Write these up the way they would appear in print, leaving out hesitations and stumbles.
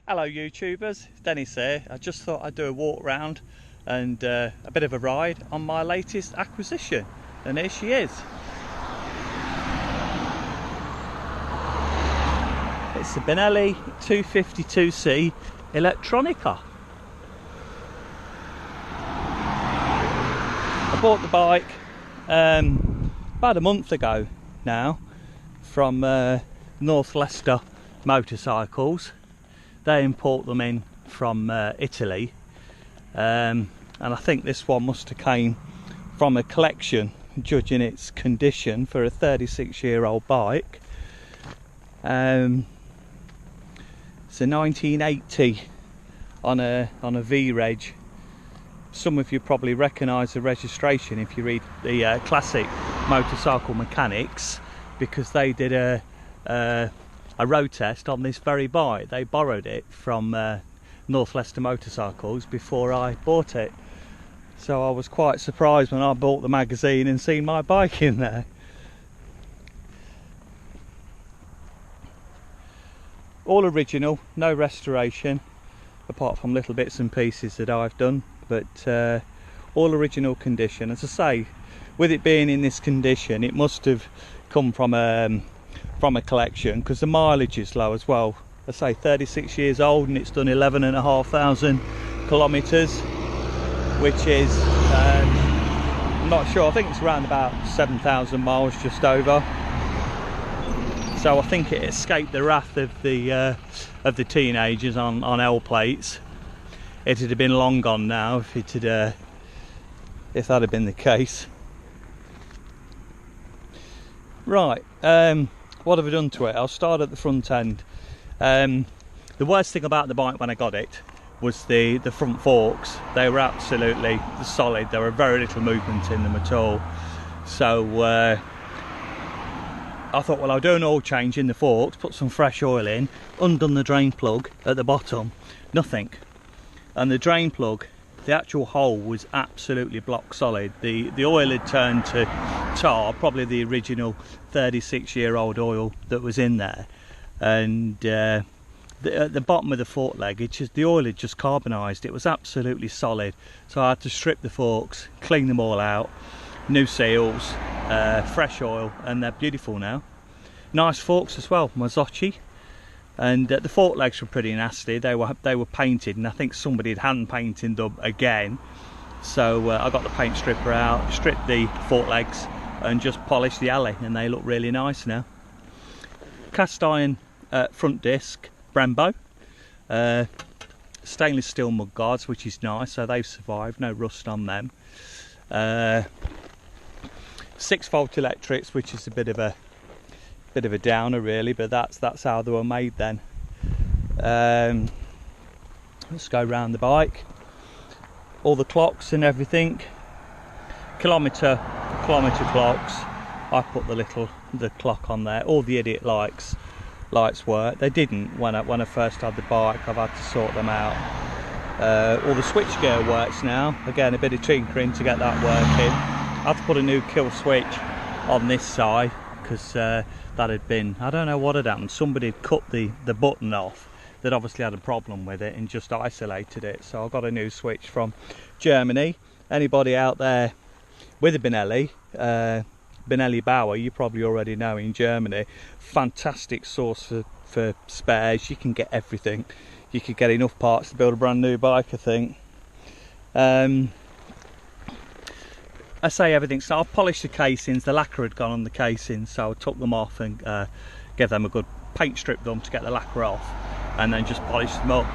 Hello YouTubers, Dennis here. I just thought I'd do a walk round and a bit of a ride on my latest acquisition, and here she is. It's the Benelli 252C Electronica. I bought the bike about a month ago now from North Leicester Motorcycles. They import them in from Italy, and I think this one must have came from a collection, judging its condition for a 36-year-old bike. It's a 1980 on a V-reg. Some of you probably recognise the registration if you read the classic motorcycle mechanics, because they did a road test on this very bike. They borrowed it from North Leicester Motorcycles before I bought it, so I was quite surprised when I bought the magazine and seen my bike in there. All original, no restoration apart from little bits and pieces that I've done, but all original condition. As I say, with it being in this condition, it must have come from a collection, because the mileage is low as well. I say 36 years old, and it's done 11,500 kilometers, which is I'm not sure, I think it's around about 7,000 miles, just over. So I think it escaped the wrath of the teenagers on L plates. It would have been long gone now if it had if that had been the case. Right, what have I done to it? I'll start at the front end. The worst thing about the bike when I got it was the front forks. They were absolutely solid. There were very little movement in them at all. So I thought, well, I'll do an oil change in the forks, put some fresh oil in, undone the drain plug at the bottom, nothing. And the drain plug, the actual hole was absolutely block solid. The oil had turned to tar, probably the original 36-year-old oil that was in there. And at the bottom of the fork leg, the oil had just carbonised. It was absolutely solid. So I had to strip the forks, clean them all out, new seals, fresh oil, and they're beautiful now. Nice forks as well, Mazzocchi. And the fork legs were pretty nasty. They were painted, and I think somebody had hand painted them again. So I got the paint stripper out, stripped the fork legs, and just polished the alley, and they look really nice now. Cast iron front disc, Brembo, stainless steel mud guards, which is nice, so they've survived, no rust on them. 6-volt electrics, which is a bit of a downer really, but that's how they were made then. Let's go round the bike. All the clocks and everything, kilometre clocks. I put the clock on there. All the idiot lights work. They didn't when I first had the bike. I've had to sort them out. All the switchgear works now. Again, a bit of tinkering to get that working. I had to put a new kill switch on this side, because that had been, I don't know what had happened, somebody had cut the button off that obviously had a problem with it and just isolated it. So I got a new switch from Germany. Anybody out there with a Benelli Bauer, you probably already know, in Germany, fantastic source for spares. You can get everything. You could get enough parts to build a brand new bike, I think. I say everything, so I've polished the casings. The lacquer had gone on the casings, so I took them off and gave them a good paint strip them to get the lacquer off, and then just polished them up.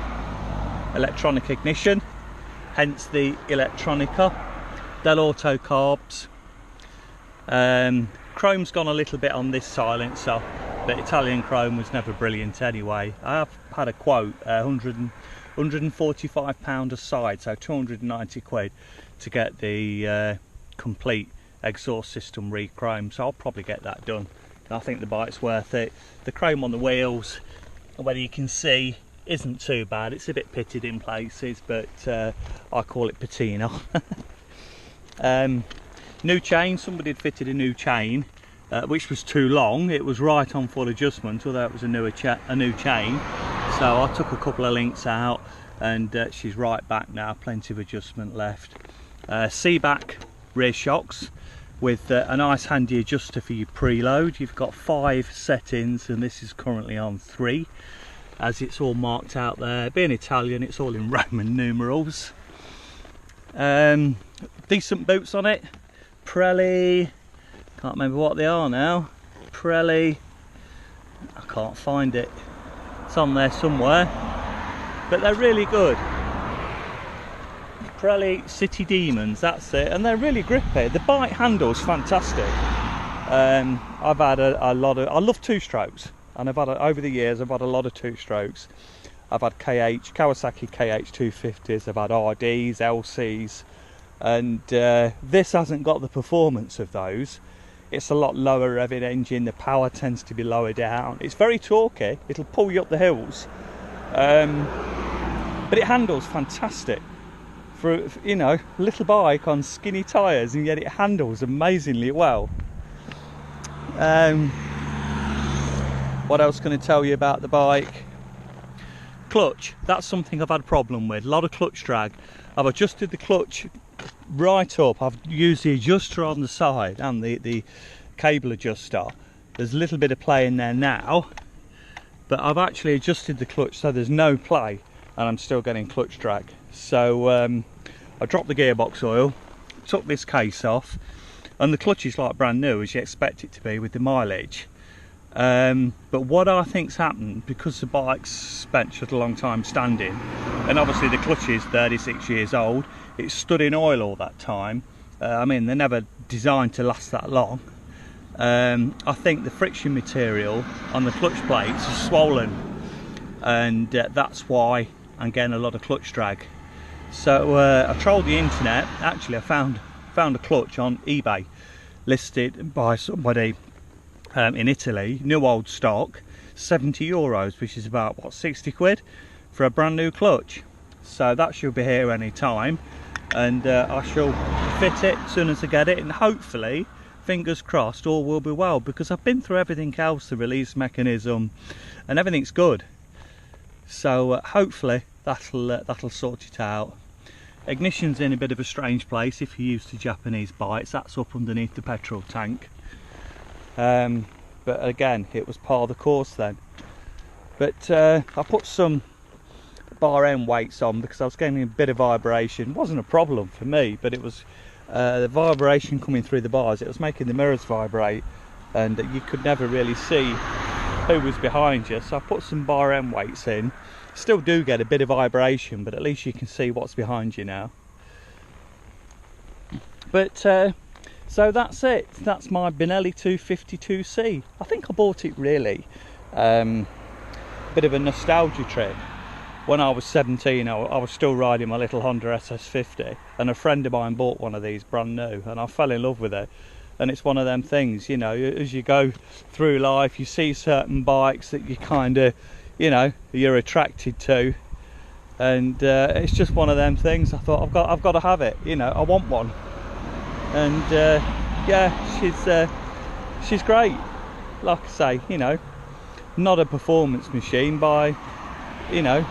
Electronic ignition, hence the Electronica. Del Auto carbs. Chrome's gone a little bit on this silencer, but Italian chrome was never brilliant anyway. I have had a quote, £145 a side, so 290 quid to get the complete exhaust system re-chrome, so I'll probably get that done. I think the bike's worth it. The chrome on the wheels, whether you can see, isn't too bad. It's a bit pitted in places, but I call it patina. New chain, somebody had fitted a new chain, which was too long. It was right on full adjustment, although it was a new chain. So I took a couple of links out, and she's right back now, plenty of adjustment left. C-back rear shocks with a nice handy adjuster for your preload. You've got 5 settings and this is currently on 3, as it's all marked out there. Being Italian, it's all in Roman numerals. Decent boots on it. Pirelli, can't remember what they are now. Pirelli, I can't find it. It's on there somewhere, but they're really good. Pirelli City Demons, that's it, and they're really grippy. The bike handle's fantastic. I've had a lot of, I love 2-strokes, and I've had over the years I've had a lot of 2-strokes. I've had Kawasaki KH 250s, I've had RDs, LCs, and this hasn't got the performance of those. It's a lot lower revving engine, the power tends to be lower down. It's very torquey, it'll pull you up the hills, but it handles fantastic. For, you know, a little bike on skinny tyres, and yet it handles amazingly well. What else can I tell you about the bike? Clutch, that's something I've had a problem with. A lot of clutch drag. I've adjusted the clutch right up. I've used the adjuster on the side and the cable adjuster. There's a little bit of play in there now, but I've actually adjusted the clutch so there's no play, and I'm still getting clutch drag. So I dropped the gearbox oil, took this case off, and the clutch is like brand new, as you expect it to be with the mileage. But what I think's happened, because the bike's spent such a long time standing, and obviously the clutch is 36 years old, it's stood in oil all that time. I mean, they're never designed to last that long. I think the friction material on the clutch plates is swollen, and that's why I'm getting a lot of clutch drag. So I trolled the internet. Actually, I found a clutch on eBay, listed by somebody in Italy, new old stock, €70, which is about what, 60 quid for a brand new clutch. So that should be here any time, and I shall fit it as soon as I get it, and hopefully, fingers crossed, all will be well, because I've been through everything else, the release mechanism, and everything's good. So hopefully that'll sort it out. Ignition's in a bit of a strange place if you're used to Japanese bikes. That's up underneath the petrol tank. But again, it was part of the course then. But I put some bar end weights on because I was getting a bit of vibration. It wasn't a problem for me, but it was the vibration coming through the bars. It was making the mirrors vibrate, and you could never really see who was behind you. So I put some bar end weights in. Still do get a bit of vibration, but at least you can see what's behind you now. But so that's it. That's my Benelli 252C. I think I bought it really bit of a nostalgia trip. When I was 17, I was still riding my little Honda SS50, and a friend of mine bought one of these brand new, and I fell in love with it. And it's one of them things, you know, as you go through life, you see certain bikes that you kind of, you know, you're attracted to, and it's just one of them things. I thought I've got to have it, you know, I want one. And yeah, she's great. Like I say, you know, not a performance machine by, you know,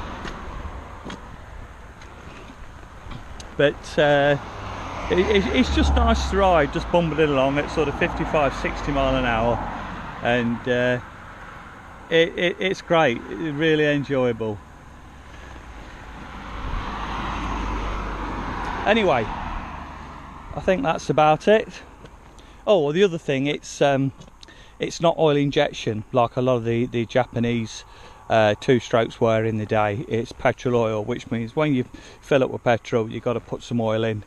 but it's just nice to ride, just bumbling along at sort of 55-60 mile an hour, and it's great. It's really enjoyable. Anyway, I think that's about it. Oh, the other thing, it's not oil injection like a lot of the Japanese 2-strokes were in the day. It's petrol oil, which means when you fill up with petrol, you've got to put some oil in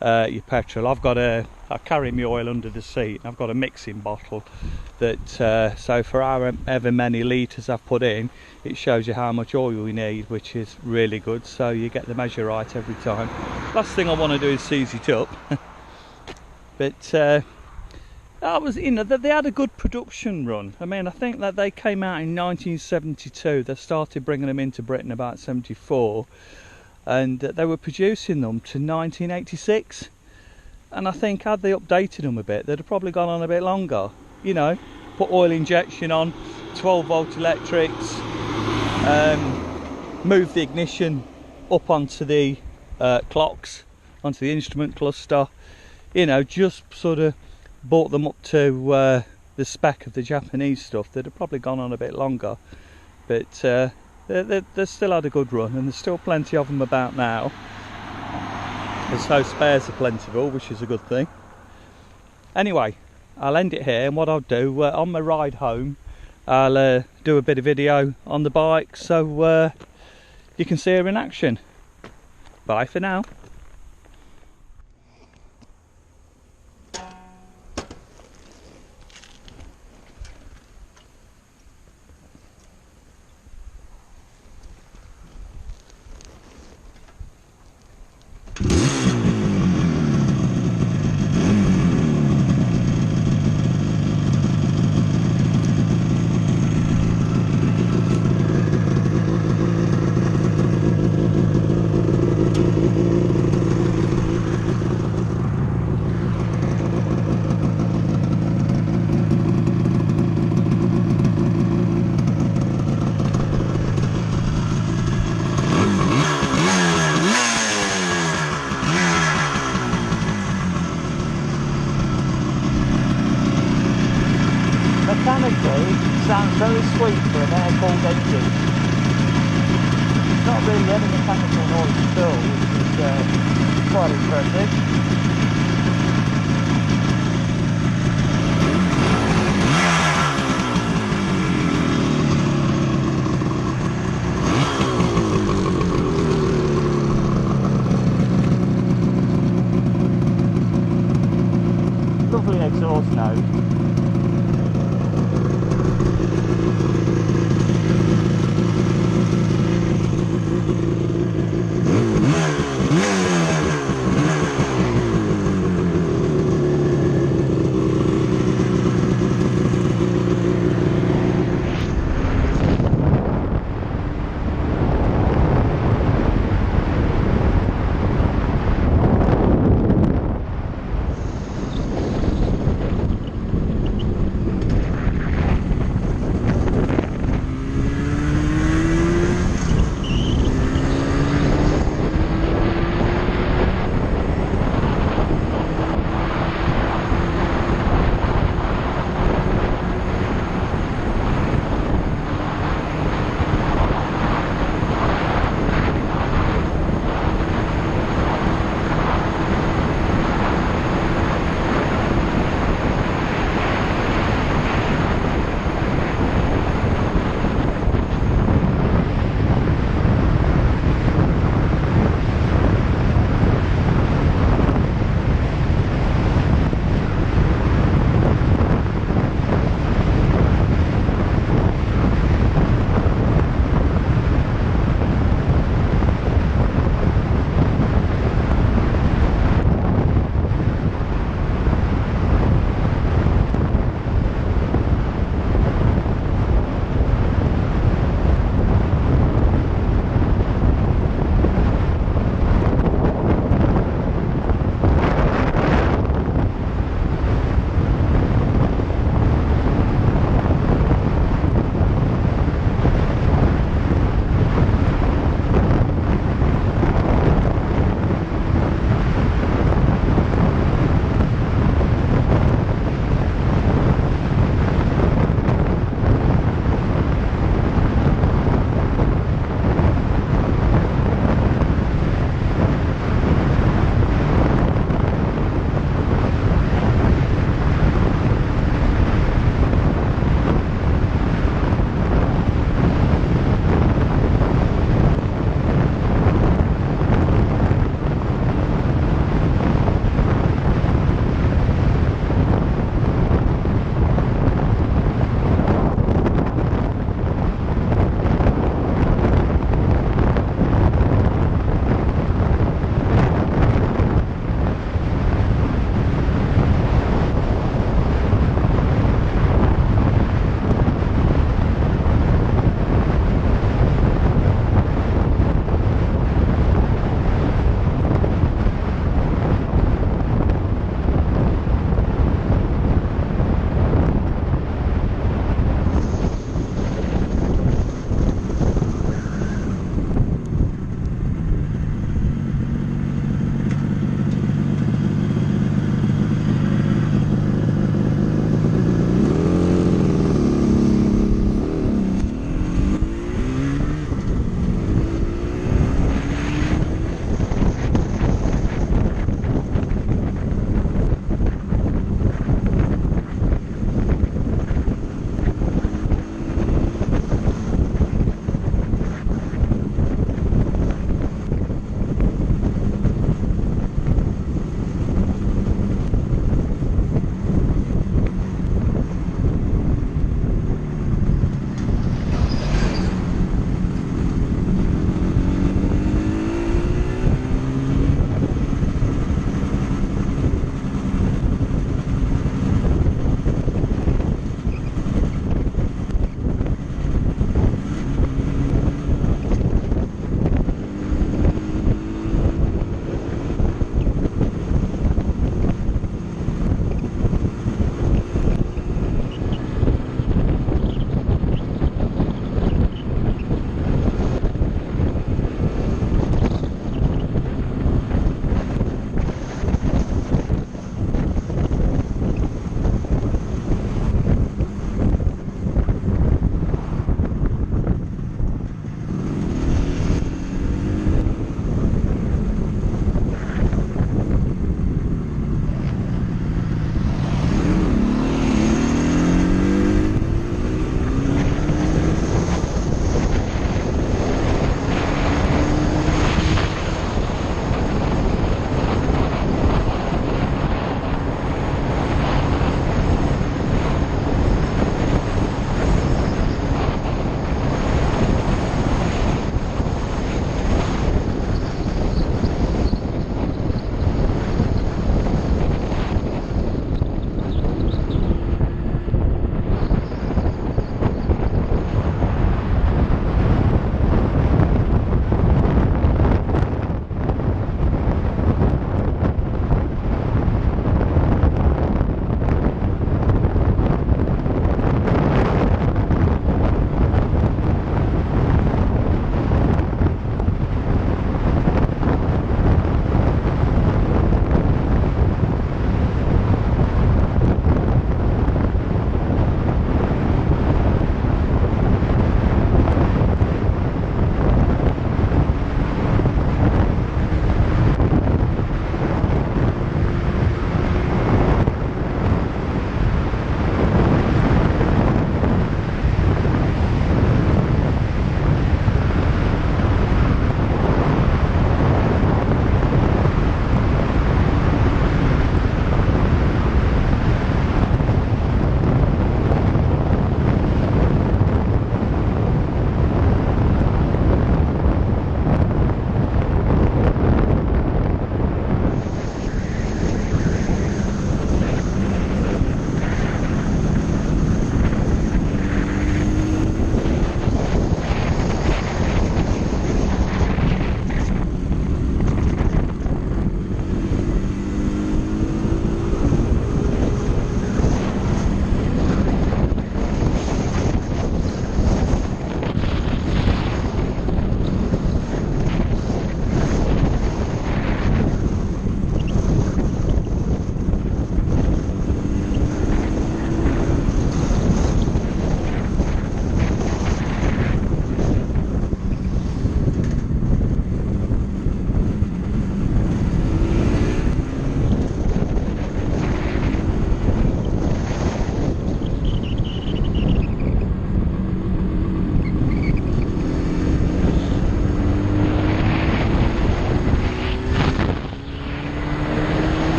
your petrol. I carry my oil under the seat. I've got a mixing bottle that so for however many litres I've put in, it shows you how much oil we need, which is really good, so you get the measure right every time. Last thing I want to do is seize it up. But that was, you know, they had a good production run. I mean, I think that they came out in 1972. They started bringing them into Britain about 74, and they were producing them to 1986. And I think had they updated them a bit, they'd have probably gone on a bit longer. You know, put oil injection on, 12-volt electrics, moved the ignition up onto the clocks, onto the instrument cluster, you know, just sort of brought them up to the spec of the Japanese stuff. They'd have probably gone on a bit longer, but they still had a good run, and there's still plenty of them about now. As so spares are plentiful, which is a good thing. Anyway, I'll end it here, and what I'll do on my ride home, I'll do a bit of video on the bike so you can see her in action. Bye for now. Mechanically, it sounds very sweet for an air-cooled engine. It's not really any mechanical noise at all, which is quite impressive. Lovely exhaust note.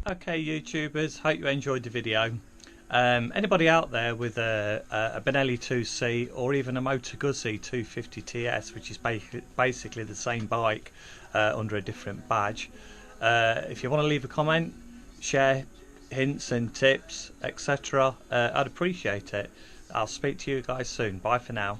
Okay, YouTubers, hope you enjoyed the video. Anybody out there with a Benelli 2C or even a Moto Guzzi 250 TS, which is basically the same bike under a different badge, if you want to leave a comment, share hints and tips, etc., I'd appreciate it. I'll speak to you guys soon. Bye for now.